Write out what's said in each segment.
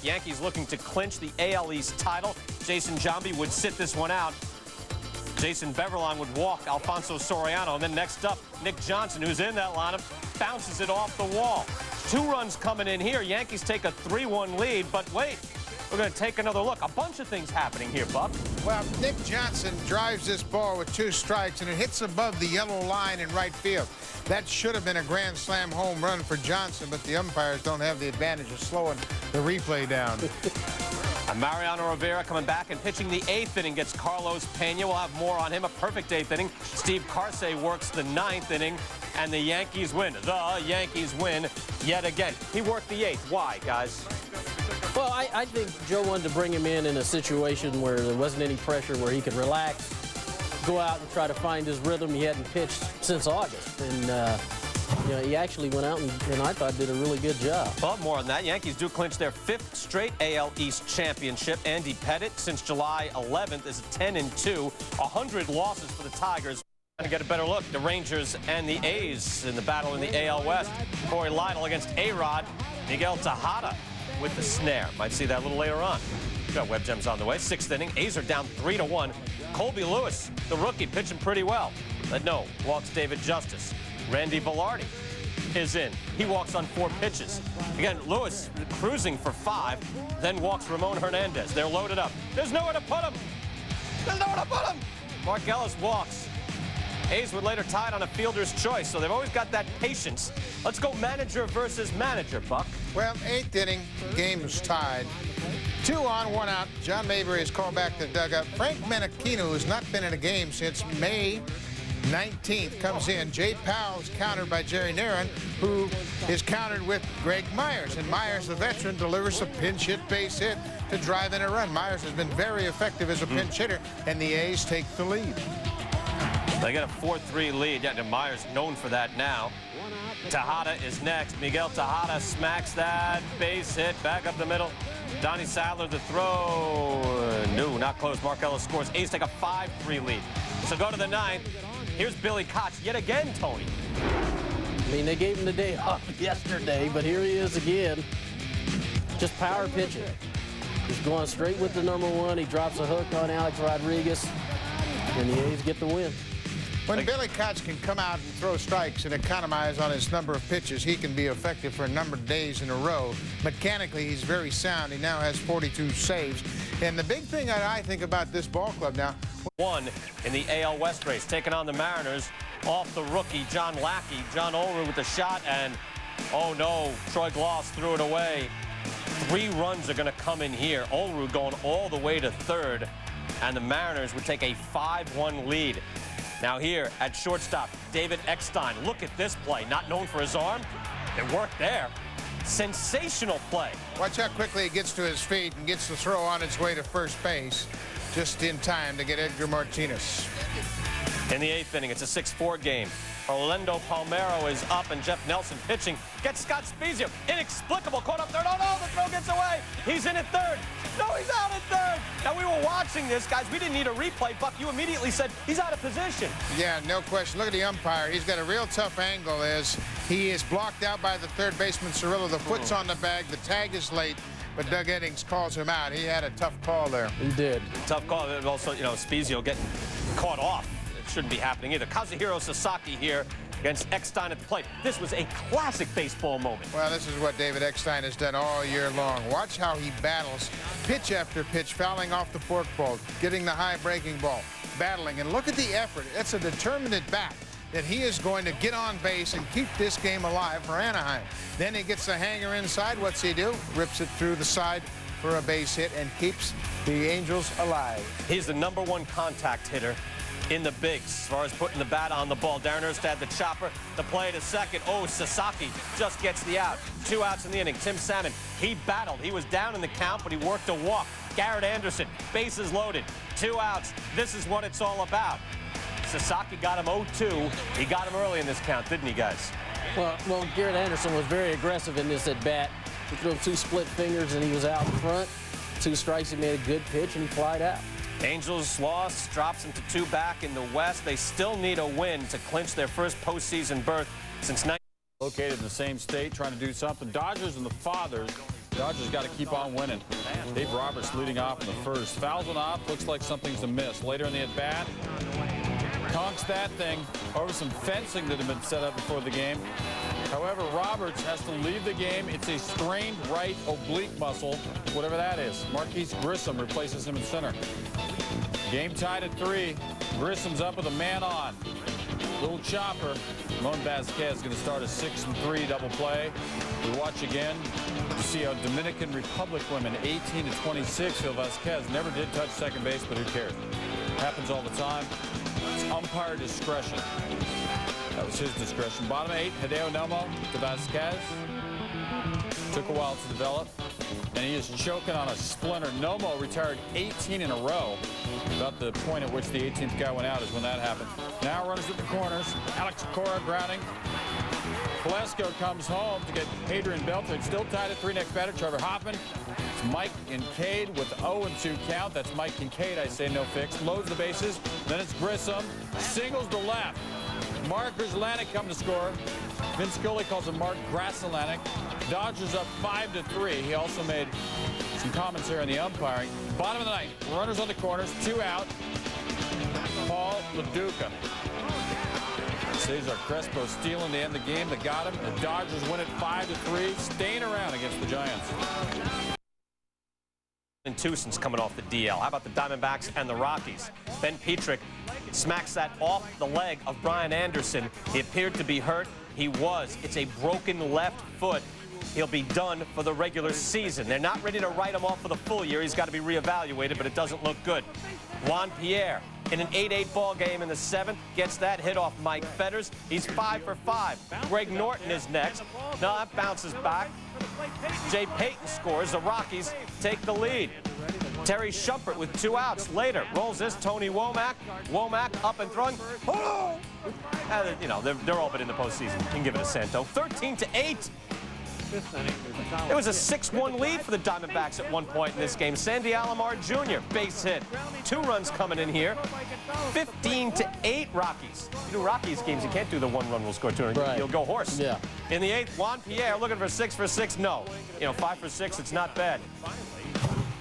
Yankees looking to clinch the AL East title. Jason Giambi would sit this one out. Jason Beverline would walk Alfonso Soriano. And then next up, Nick Johnson, who's in that lineup, bounces it off the wall. 2 runs coming in here. Yankees take a 3-1 lead. But wait, we're going to take another look. A bunch of things happening here, Buck. Well, Nick Johnson drives this ball with 2 strikes, and it hits above the yellow line in right field. That should have been a grand slam home run for Johnson, but the umpires don't have the advantage of slowing the replay down. And Mariano Rivera coming back and pitching the 8th inning gets Carlos Pena. We'll have more on him. A perfect 8th inning. Steve Carsey works the 9th inning, and the Yankees win. The Yankees win yet again. He worked the 8th. Why, guys? Well, I think Joe wanted to bring him in a situation where there wasn't any pressure, where he could relax, go out and try to find his rhythm. He hadn't pitched since August, and you know, he actually went out and I thought did a really good job. Well, more on that. Yankees do clinch their 5th straight AL East championship. Andy Pettitte, since July 11th, is 10-2, 100 losses for the Tigers. To get a better look, the Rangers and the A's in the battle in the AL West. Corey Lidle against A-Rod. Miguel Tejada with the snare. Might see that a little later on. We've got Web Gems on the way. 6th inning. A's are down 3-1. Colby Lewis, the rookie, pitching pretty well. But no, walks David Justice. Randy Velarde is in. He walks on 4 pitches. Again, Lewis cruising for 5, then walks Ramon Hernandez. They're loaded up. There's nowhere to put him. There's nowhere to put him. Mark Ellis walks. A's would later tie it on a fielder's choice, so they've always got that patience. Let's go manager versus manager, Buck. Well, 8th inning, game is tied. 2 on, 1 out. John Mabry is called back to the dugout. Frank Menachino has not been in a game since May 19th. Comes in. Jay Powell is countered by Jerry Narron, who is countered with Greg Myers. And Myers, the veteran, delivers a pinch hit base hit to drive in a run. Myers has been very effective as a pinch hitter, and the A's take the lead. They get a 4-3 lead. Yeah, Myers known for that now. Tejada is next. Miguel Tejada smacks that base hit back up the middle. Donnie Sadler the throw. No, not close. Mark Ellis scores. A's take a 5-3 lead. So go to the 9th. Here's Billy Koch yet again, Tony. I mean, they gave him the day off yesterday, but here he is again. Just power pitching. He's going straight with the number 1. He drops a hook on Alex Rodriguez, and the A's get the win. When Billy Koch can come out and throw strikes and economize on his number of pitches, he can be effective for a number of days in a row. Mechanically, he's very sound. He now has 42 saves. And the big thing that I think about this ball club now... One in the AL West race, taking on the Mariners off the rookie, John Lackey. John Olerud with the shot, and oh no, Troy Gloss threw it away. 3 runs are going to come in here. Olerud going all the way to 3rd, and the Mariners would take a 5-1 lead. Now here at shortstop, David Eckstein. Look at this play. Not known for his arm. It worked there. Sensational play. Watch how quickly he gets to his feet and gets the throw on its way to first base just in time to get Edgar Martinez. In the 8th inning, it's a 6-4 game. Orlando Palmeiro is up, and Jeff Nelson pitching. Gets Scott Spezia. Inexplicable. Caught up there. No, no, the throw gets away. He's in at 3rd. No, he's out at 3rd. Now, we were watching this, guys. We didn't need a replay. Buck, you immediately said he's out of position. Yeah, no question. Look at the umpire. He's got a real tough angle as he is blocked out by the 3rd baseman, Cirillo. The foot's on the bag. The tag is late, but Doug Eddings calls him out. He had a tough call there. He did. Tough call. Also, you know, Spezia getting caught off. Shouldn't be happening either. Kazuhiro Sasaki here against Eckstein at the plate. This was a classic baseball moment. Well, this is what David Eckstein has done all year long. Watch how he battles pitch after pitch, fouling off the forkball, getting the high breaking ball, battling. And look at the effort. It's a determined at bat that he is going to get on base and keep this game alive for Anaheim. Then he gets the hanger inside. What's he do? Rips it through the side for a base hit and keeps the Angels alive. He's the #1 contact hitter in the bigs as far as putting the bat on the ball. Darren Erstad, the chopper, the play to second. Oh, Sasaki just gets the out. 2 outs in the inning. Tim Salmon, he battled. He was down in the count, but he worked a walk. Garrett Anderson, bases loaded. 2 outs. This is what it's all about. Sasaki got him 0-2. He got him early in this count, didn't he, guys? Well, Garrett Anderson was very aggressive in this at bat. He threw 2 split fingers, and he was out in front. 2 strikes, he made a good pitch, and he flied out. Angels loss drops them to 2 back in the West. They still need a win to clinch their first postseason berth since 19. Located in the same state, trying to do something. Dodgers and the Fathers Dodgers got to keep on winning. Dave Roberts leading off in the first. Fouls one off. Looks like something's amiss. Later in the at-bat, conks that thing over some fencing that had been set up before the game. However, Roberts has to leave the game. It's a strained right oblique muscle, whatever that is. Marquise Grissom replaces him in center. Game tied at 3. Grissom's up with a man on. Little chopper. Ramon Vasquez is going to start a 6-3 double play. We watch again to see how Dominican Republic women 18 to 26. Phil Vasquez never did touch second base, but who cares? Happens all the time. It's umpire discretion. That was his discretion. Bottom 8, Hideo Nomo to Vasquez. Took a while to develop, and he is choking on a splinter. Nomo retired 18 in a row. About the point at which the 18th guy went out is when that happened. Now runners at the corners. Alex Cora grounding. Valesco comes home to get Adrian Beltre. Still tied at 3. Next batter, Trevor Hoffman. It's Mike Kincaid with 0-2 count. That's Mike Kincaid, I say, no fix. Loads the bases. Then it's Grissom. Singles to left. Mark Grzelanic come to score. Vince Scully calls him Mark Grzelanic. Dodgers up 5-3. He also made some commentary on the umpiring. Bottom of the 9th. Runners on the corners. 2 out. Paul LaDuca. Cesar Crespo stealing to end the game. They got him. The Dodgers win it 5-3, staying around against the Giants. And Tucson's coming off the DL. How about the Diamondbacks and the Rockies? Ben Petrick smacks that off the leg of Brian Anderson. He appeared to be hurt. He was. It's a broken left foot. He'll be done for the regular season. They're not ready to write him off for the full year. He's got to be reevaluated, but it doesn't look good. Juan Pierre, in an 8-8 ball game in the 7th, gets that hit off Mike Fetters. He's 5 for 5. Greg Norton is next. No, that bounces back. Jay Payton scores. The Rockies take the lead. Terry Shumpert with 2 outs. Later, rolls this Tony Womack. Womack up and throwing. Oh! You know, they're all but in the postseason. You can give it a Santo. 13-8. It was a 6-1 lead for the Diamondbacks at one point in this game. Sandy Alomar Jr., base hit. 2 runs coming in here. 15-8 Rockies. You do Rockies games, you can't do the 1 run will score 2. Right. You'll go horse. Yeah. In the 8th, Juan Pierre looking for 6 for 6. No. You know, 5 for 6, it's not bad.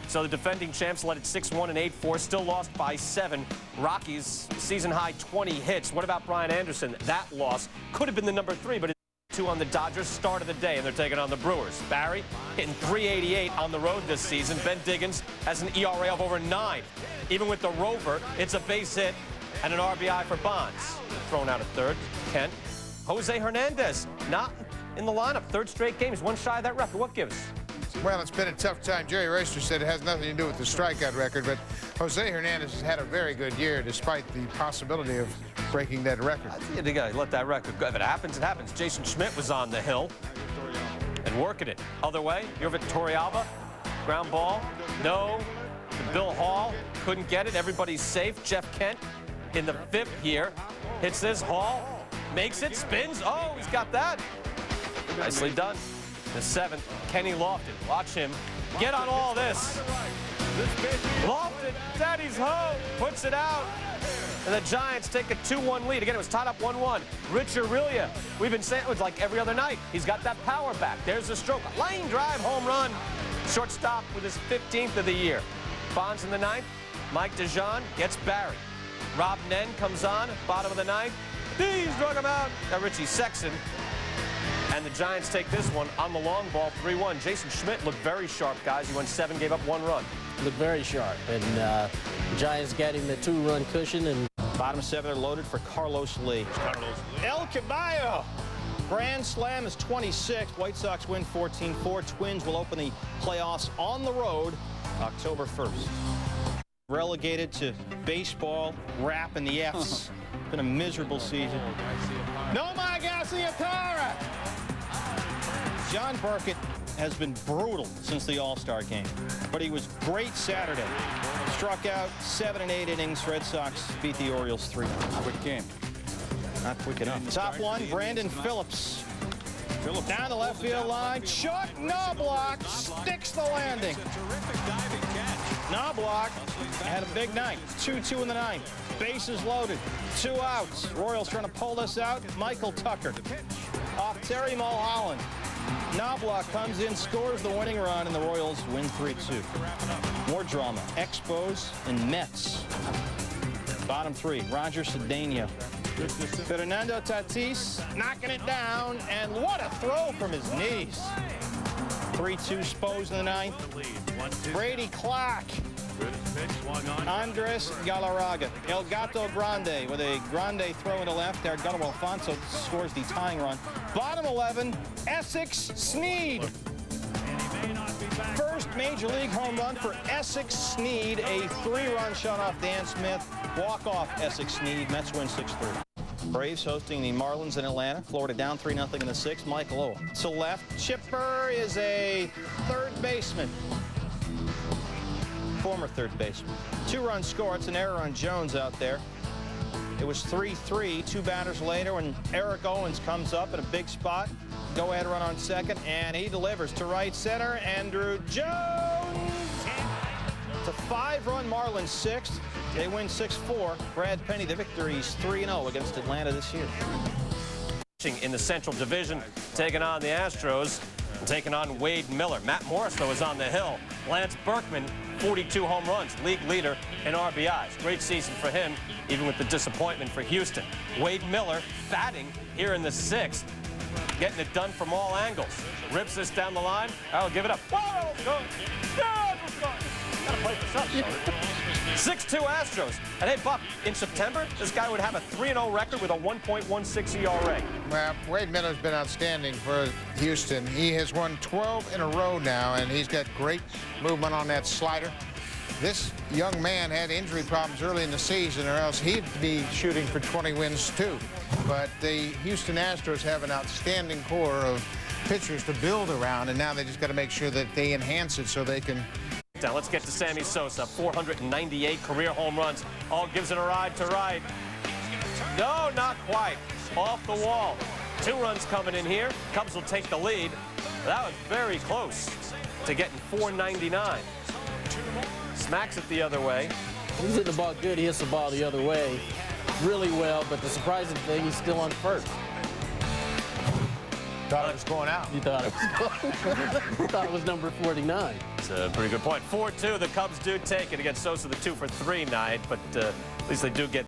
So the defending champs led it 6-1 and 8-4, still lost by 7. Rockies, season high 20 hits. What about Brian Anderson? That loss could have been the number 3, but 2 on the Dodgers, start of the day, and they're taking on the Brewers. Barry hitting .388 on the road this season. Ben Diggins has an ERA of over 9. Even with the rover, it's a base hit and an RBI for Bonds. Thrown out at third. Kent. Jose Hernandez, not in the lineup. 3rd straight game. He's 1 shy of that record. What gives? Well, it's been a tough time. Jerry Royster said it has nothing to do with the strikeout record, but Jose Hernandez has had a very good year despite the possibility of breaking that record. I think you gotta let that record go. If it happens, it happens. Jason Schmidt was on the hill and working it. Other way, Yorvik Torrealba, ground ball. No. Bill Hall couldn't get it. Everybody's safe. Jeff Kent in the 5th here. Hits this. Hall makes it. Spins. Oh, he's got that. Nicely done. The 7th, Kenny Lofton. Watch him get on all this. Lofton, daddy's home, puts it out. And the Giants take a 2-1 lead. Again, it was tied up 1-1. Rich Aurelia, we've been saying it was like every other night. He's got that power back. There's the stroke. A line drive, home run. Shortstop with his 15th of the year. Bonds in the 9th. Mike DeJean gets Barry. Rob Nen comes on, bottom of the 9th. He's drug him out. Now Richie Sexton. And the Giants take this one on the long ball, 3-1. Jason Schmidt looked very sharp, guys. He went 7, gave up 1 run. Looked very sharp. And the Giants got him the 2-run cushion. And bottom 7 are loaded for Carlos Lee. El Caballo. Grand Slam is 26. White Sox win 14-4. Twins will open the playoffs on the road October 1st. Relegated to baseball, rap, and the F's. Been a miserable season. Nomar Garciaparra. John Burkett has been brutal since the All-Star game, but he was great Saturday. Struck out 7 and 8 innings. Red Sox beat the Orioles 3-0. Quick game. Not quick enough. Top 1, Brandon Phillips. Down the left field line. Short Knobloch sticks the landing. Knobloch had a big night. 2-2 in the 9th. Bases loaded. 2 outs. Royals trying to pull this out. Michael Tucker off Terry Mulholland. Knobloch comes in, scores the winning run, and the Royals win 3-2. More drama. Expos and Mets. Bottom three, Roger Cedeno. Fernando Tatis knocking it down, and what a throw from his knees. 3-2 Spos in the ninth. Brady Clark. Andres Galarraga. El Gato Grande with a grande throw into left. Edgardo Alfonso scores the tying run. Bottom 11, Essex Snead. First Major League home run for Essex Snead. A 3-run shot off Dan Smith. Walk-off Essex Snead. Mets win 6-3. Braves hosting the Marlins in Atlanta. Florida down 3-0 in the sixth. Mike Lowe to left. Chipper is a third baseman. Former third baseman. 2-run score. It's an error on Jones out there. It was 3-3. 2 batters later when Eric Owens comes up in a big spot. Go-ahead run on second, and he delivers to right center. Andrew Jones. It's a 5-run Marlins sixth. They win 6-4. Brad Penny, the victory's 3-0 against Atlanta this year. In the Central Division, taking on the Astros, and taking on Wade Miller. Matt Morris, though, is on the hill. Lance Berkman, 42 home runs, league leader in RBIs. Great season for him, even with the disappointment for Houston. Wade Miller batting here in the sixth, getting it done from all angles. Rips this down the line. I'll give it up. Whoa, go. Yeah, gotta play for something. 6-2 Astros. And hey, Buck, in September, this guy would have a 3-0 record with a 1.16 ERA. Well, Wade Miller's been outstanding for Houston. He has won 12 in a row now, and he's got great movement on that slider. This young man had injury problems early in the season, or else he'd be shooting for 20 wins too. But the Houston Astros have an outstanding core of pitchers to build around, and now they just got to make sure that they enhance it so they can. Now let's get to Sammy Sosa. 498 career home runs. All gives it a ride to right. No, not quite. Off the wall. 2 runs coming in here. Cubs will take the lead. That was very close to getting 499. Smacks it the other way. He's hitting the ball good. He hits the ball the other way really well, but the surprising thing, he's still on first. Thought it was going out. You thought it was thought it was number 49. It's a pretty good point. 4-2, the Cubs do take it against Sosa, the 2-for-3 night, but at least they do get